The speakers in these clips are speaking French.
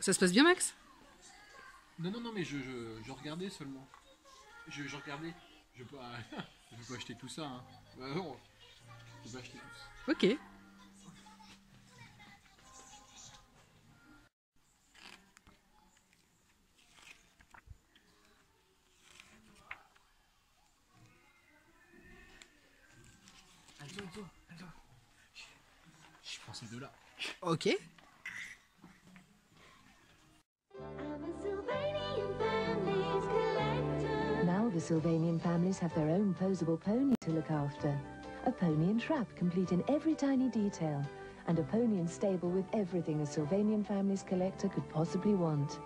Ça se passe bien, Max? Non, non, non, mais je regardais seulement. Je regardais. Je peux pas, je peux pas acheter tout ça. Hein. Bah non, je peux pas acheter tout ça. Ok. Attends. Je prends ces deux-là. Ok. Now the Sylvanian families have their own posable pony to look after. A pony and trap complete in every tiny detail. And a pony and stable with everything a Sylvanian families collector could possibly want.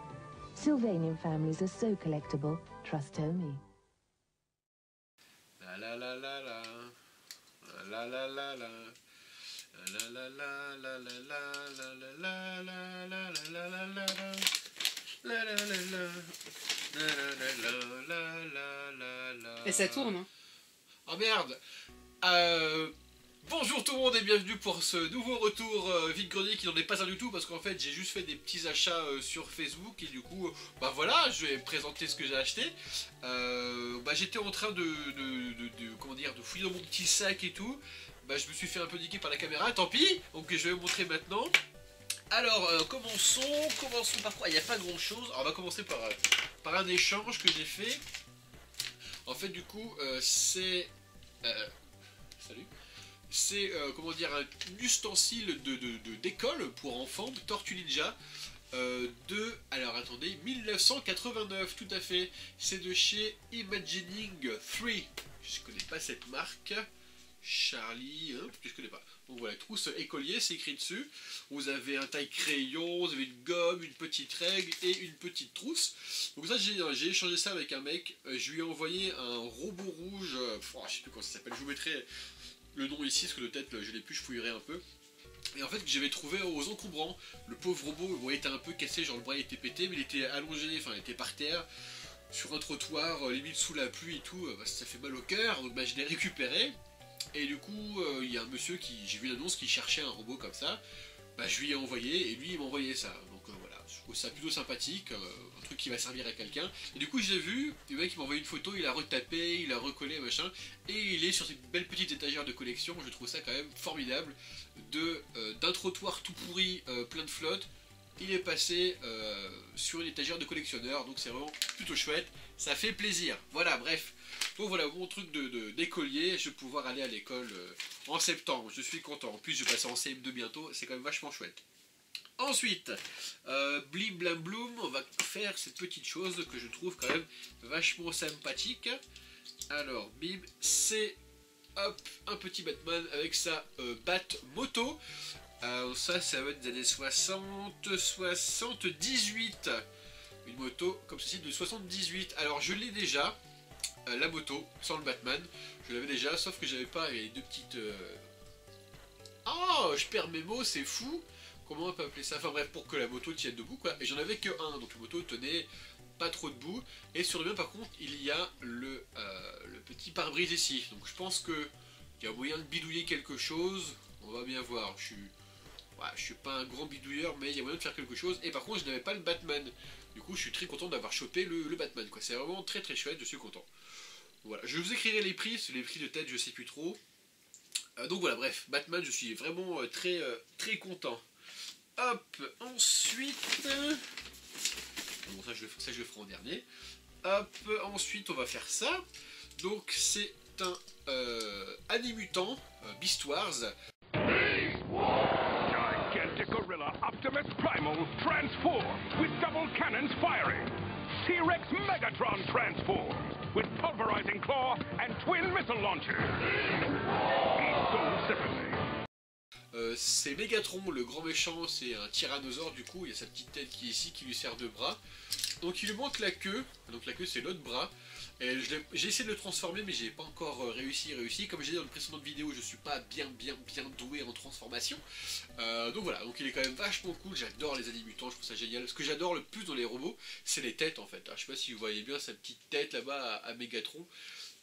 Sylvanian families are so collectible, trust Tommy. La la la la la. La la la la. La la la la la la la la la la la la la la. La la la la. La la la la la la la. Et ça tourne, hein. Oh merde. Bonjour tout le monde et bienvenue pour ce nouveau retour vide-grenier qui n'en est pas un du tout parce qu'en fait j'ai juste fait des petits achats sur Facebook et du coup bah voilà, je vais présenter ce que j'ai acheté. J'étais en train comment dire, de fouiller dans mon petit sac et tout. Bah je me suis fait un peu niquer par la caméra, tant pis, donc je vais vous montrer maintenant. Alors commençons par quoi? Il n'y a pas grand chose. Alors on va commencer par un échange que j'ai fait. En fait du coup c'est... Salut. C'est comment dire, un ustensile d'école pour enfants de Tortue Ninja alors attendez, 1989 tout à fait. C'est de chez Imagining 3. Je connais pas cette marque. Charlie, hein, je connais pas. Donc voilà, trousse écolier, c'est écrit dessus. Vous avez un taille crayon, vous avez une gomme, une petite règle et une petite trousse. Donc ça, j'ai échangé ça avec un mec. Je lui ai envoyé un robot rouge. Je sais plus comment ça s'appelle. Je vous mettrai le nom ici, parce que de tête, je l'ai plus, je fouillerai un peu. Et en fait, j'avais trouvé aux encombrants. Le pauvre robot, bon, il était un peu cassé, genre le bras était pété, mais il était allongé, enfin, il était par terre, sur un trottoir, limite sous la pluie et tout. Ça fait mal au cœur, donc je l'ai récupéré. Et du coup, il y a un monsieur j'ai vu l'annonce qui cherchait un robot comme ça. Je lui ai envoyé et lui il m'a envoyé ça. Donc voilà, je trouve ça plutôt sympathique, un truc qui va servir à quelqu'un. Et du coup, je l'ai vu, le mec il m'a envoyé une photo, il a retapé, il a recollé, machin. Et il est sur cette belle petite étagère de collection. Je trouve ça quand même formidable. D'un trottoir tout pourri, plein de flotte, il est passé sur une étagère de collectionneur. Donc c'est vraiment plutôt chouette. Ça fait plaisir. Voilà, bref. Donc voilà, mon truc d'écolier, je vais pouvoir aller à l'école en septembre, je suis content. En plus, je vais passer en CM2 bientôt, c'est quand même vachement chouette. Ensuite, blim blam bloom, on va faire cette petite chose que je trouve quand même vachement sympathique. Alors, bim, c'est un petit Batman avec sa Bat moto. Ça va être des années 60, 78. Une moto comme ceci de 78. Alors, je l'ai déjà. La moto, sans le Batman, je l'avais déjà, sauf que j'avais pas les deux petites... Oh, je perds mes mots, c'est fou. Comment on peut appeler ça? Enfin bref, pour que la moto tienne debout, quoi. Et j'en avais que un, donc la moto tenait pas trop debout. Et sur le mien, par contre, il y a le petit pare-brise ici. Donc je pense qu'il y a moyen de bidouiller quelque chose. On va bien voir. Je suis pas un grand bidouilleur, mais il y a moyen de faire quelque chose. Et par contre, je n'avais pas le Batman. Du coup, je suis très content d'avoir chopé le Batman, quoi. C'est vraiment très très chouette, je suis content. Voilà, je vous écrirai les prix de tête, je sais plus trop. Donc voilà, bref, Batman, je suis vraiment très content. Hop, ensuite... Bon, ça je le ferai en dernier. Hop, ensuite on va faire ça. Donc c'est un Animutant, Beast Wars. Gigantic Gorilla Optimus Primal transform with double cannons firing. T-Rex Megatron transform with pulverizing claw and twin missile launchers. Each sold separately. C'est Megatron, le grand méchant, c'est un tyrannosaure du coup, il y a sa petite tête qui est ici, qui lui sert de bras. Donc il lui manque la queue, donc la queue c'est l'autre bras. J'ai essayé de le transformer mais j'ai pas encore réussi. Comme j'ai dit dans une précédente vidéo, je suis pas bien doué en transformation. Donc voilà, donc il est quand même vachement cool, j'adore les Animutants, je trouve ça génial. Ce que j'adore le plus dans les robots, c'est les têtes en fait. Alors, je sais pas si vous voyez bien sa petite tête là-bas à Megatron,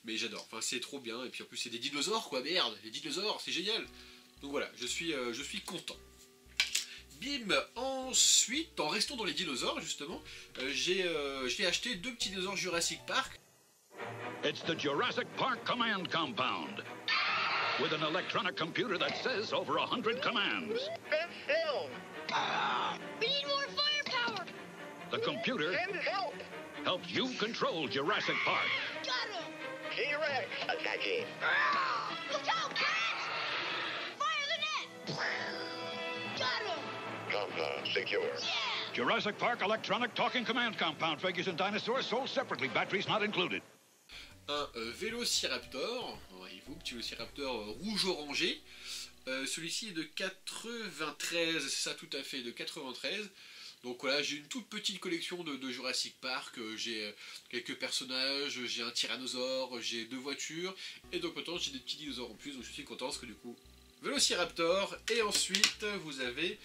mais j'adore, enfin c'est trop bien. Et puis en plus c'est des dinosaures quoi, merde, les dinosaures, c'est génial. Donc voilà, je suis content. Bim. Ensuite, en restant dans les dinosaures justement, j'ai acheté 2 petits dinosaures Jurassic Park. It's the Jurassic Park Command Compound. With an electronic computer that says over 100 commands. Best film. We need more firepower! The computer Send help. helps you control Jurassic Park. Got him! T-Rex attacking. Look out, cats! Fire the net! Got him! Compound secure. Yeah! Jurassic Park Electronic Talking Command Compound. Figures and dinosaurs sold separately. Batteries not included. Un Vélociraptor, voyez-vous, petit Vélociraptor rouge-orangé. Celui-ci est de 93, c'est ça tout à fait, de 93. Donc voilà, j'ai une toute petite collection de Jurassic Park, j'ai quelques personnages, j'ai un tyrannosaure, j'ai 2 voitures, et donc maintenant j'ai des petits dinosaures en plus, donc je suis content parce que du coup, Vélociraptor, et ensuite vous avez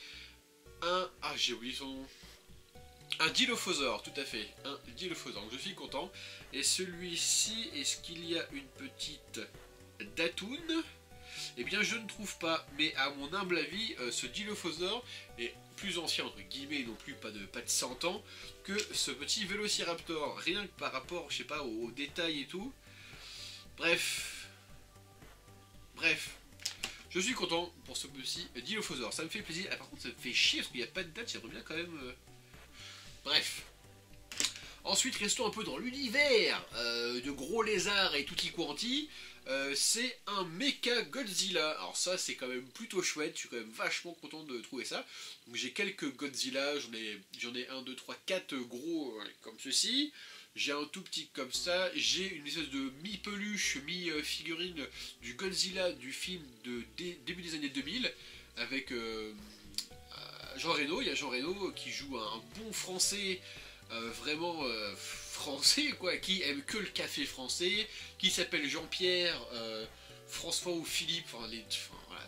un... Ah, j'ai oublié son nom. Un Dilophosaure, tout à fait, un Dilophosaure, donc je suis content. Et celui-ci, est-ce qu'il y a une petite datoune? Eh bien je ne trouve pas, mais à mon humble avis, ce Dilophosaure est plus ancien, entre guillemets, non plus pas de 100 ans, que ce petit Vélociraptor, rien que par rapport, je sais pas, aux détails et tout. Bref, je suis content pour ce petit Dilophosaure, ça me fait plaisir. Ah, par contre ça me fait chier parce qu'il n'y a pas de date, j'aimerais bien quand même... Bref. Ensuite, restons un peu dans l'univers de gros lézards et tutti quanti. C'est un Mecha Godzilla. Alors ça, c'est quand même plutôt chouette. Je suis quand même vachement content de trouver ça. Donc j'ai quelques Godzilla. J'en ai 1, 2, 3, 4 gros comme ceci. J'ai un tout petit comme ça. J'ai une espèce de mi-peluche, mi-figurine du Godzilla du film de début des années 2000 avec... Jean Reno, il y a Jean Reno qui joue un bon français, vraiment français quoi, qui aime que le café français, qui s'appelle Jean-Pierre, François ou Philippe, voilà,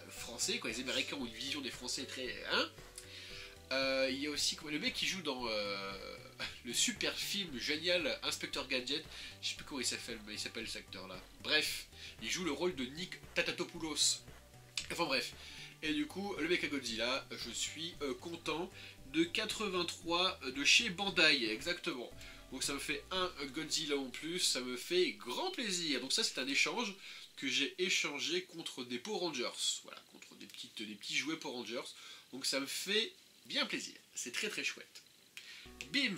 français quoi, les Américains ont une vision des Français très... il y a aussi le mec qui joue dans le super film génial Inspecteur Gadget, je sais plus comment il s'appelle cet acteur là, bref, il joue le rôle de Nick Tatatopoulos, enfin bref. Et du coup, le Mechagodzilla, je suis content, de 83 de chez Bandai, exactement. Donc ça me fait un Godzilla en plus, ça me fait grand plaisir. Donc ça c'est un échange que j'ai échangé contre des Power Rangers, voilà, contre des petits jouets Power Rangers. Donc ça me fait bien plaisir, c'est très très chouette. Bim.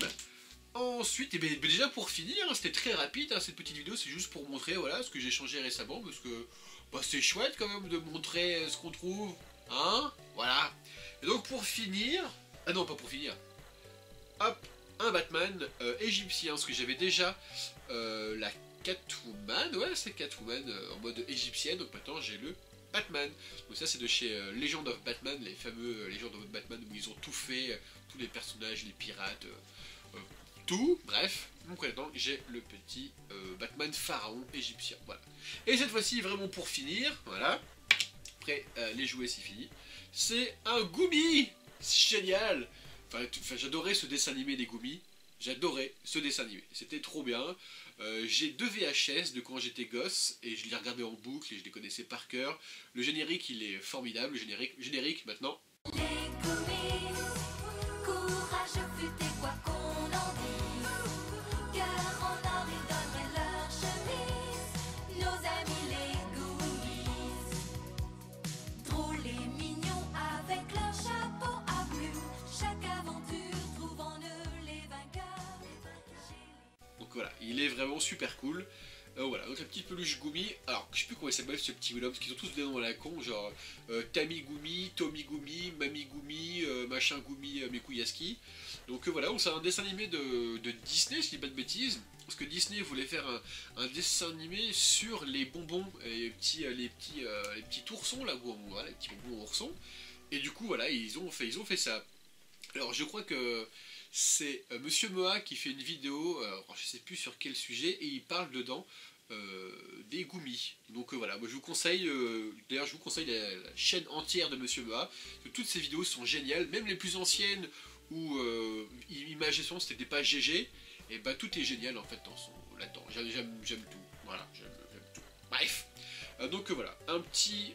Ensuite, et bien, déjà pour finir, hein, c'était très rapide, hein, cette petite vidéo, c'est juste pour montrer voilà, ce que j'ai changé récemment, parce que bah, c'est chouette quand même de montrer ce qu'on trouve. Hein, voilà. Et donc pour finir, ah non pas pour finir, hop, un Batman égyptien, parce que j'avais déjà la Catwoman, ouais c'est Catwoman en mode égyptienne, donc maintenant j'ai le Batman. Donc ça c'est de chez Legend of Batman, les fameux Legend of Batman où ils ont tout fait, tous les personnages, les pirates, tout, bref. Donc maintenant j'ai le petit Batman pharaon égyptien, voilà. Et cette fois-ci vraiment pour finir, voilà. Après les jouets c'est fini, c'est un Goomy, c'est génial. Enfin j'adorais ce dessin animé des Goomy, j'adorais ce dessin animé, c'était trop bien. J'ai 2 VHS de quand j'étais gosse et je les regardais en boucle et je les connaissais par cœur. Le générique il est formidable, le générique maintenant. Les Goomies, courageux futé quoi qu'on en dise, cœur en or ils donneraient leur chemise, nos amis les Goomies, drôles et mignons avec leur chapeau à plumes, chaque aventure trouve en eux les vainqueurs. Donc voilà, il est vraiment super cool. Voilà, donc la petite peluche Goomy, alors je sais plus comment il s'appelle ce petit bonhomme, parce qu'ils ont tous des noms à la con, genre Tammy Goomy, Tommy Goomy, Mamie Goomy, machin Goomy, Mekouyaski. Donc voilà, c'est un dessin animé de Disney, si je dis pas de bêtises, parce que Disney voulait faire un dessin animé sur les bonbons, et les petits oursons là, voilà, les petits bonbons oursons, et du coup voilà, ils ont fait ça. Alors je crois que c'est Monsieur Moa qui fait une vidéo, je sais plus sur quel sujet, et il parle dedans des Goomies. Donc voilà, moi je vous conseille, d'ailleurs je vous conseille la chaîne entière de Monsieur Moa, que toutes ces vidéos sont géniales, même les plus anciennes où Image et Son c'était pas GG, et bah tout est génial en fait là-dedans, j'aime tout, voilà, j'aime tout. Bref, donc voilà, un petit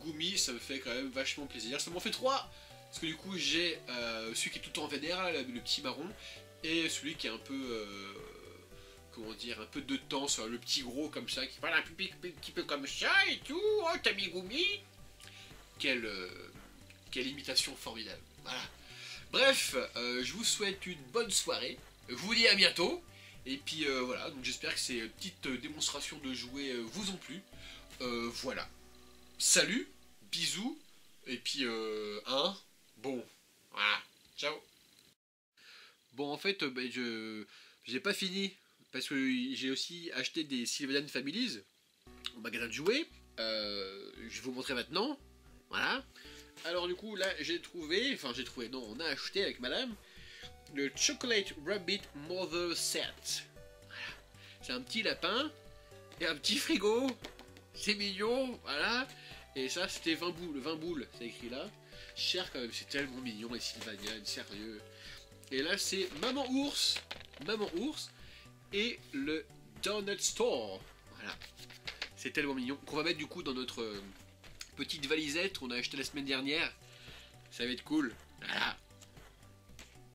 Goomy, ça me fait quand même vachement plaisir, ça m'en fait 3. Parce que du coup j'ai celui qui est tout le temps vénère, là, le petit marron, et celui qui est un peu, comment dire, un peu de temps, sur le petit gros comme ça, qui parle un petit peu comme ça et tout, oh Tamigumi. Quelle imitation formidable, voilà. Bref, je vous souhaite une bonne soirée, je vous dis à bientôt, et puis voilà, donc j'espère que ces petites démonstrations de jouets vous ont plu, voilà. Salut, bisous, et puis bon, voilà, ciao. Bon, en fait, j'ai pas fini, parce que j'ai aussi acheté des Sylvanian Families au magasin de jouets, je vais vous montrer maintenant, voilà. Alors du coup, là, non, on a acheté avec madame, le Chocolate Rabbit Mother Set. Voilà. C'est un petit lapin, et un petit frigo, c'est mignon, voilà. Et ça, c'était 20 boules, c'est écrit là. Cher quand même, c'est tellement mignon les Sylvanian, sérieux. Et là, c'est Maman Ours, et le Donut Store. Voilà. C'est tellement mignon. Qu'on va mettre du coup dans notre petite valisette qu'on a acheté la semaine dernière. Ça va être cool. Voilà.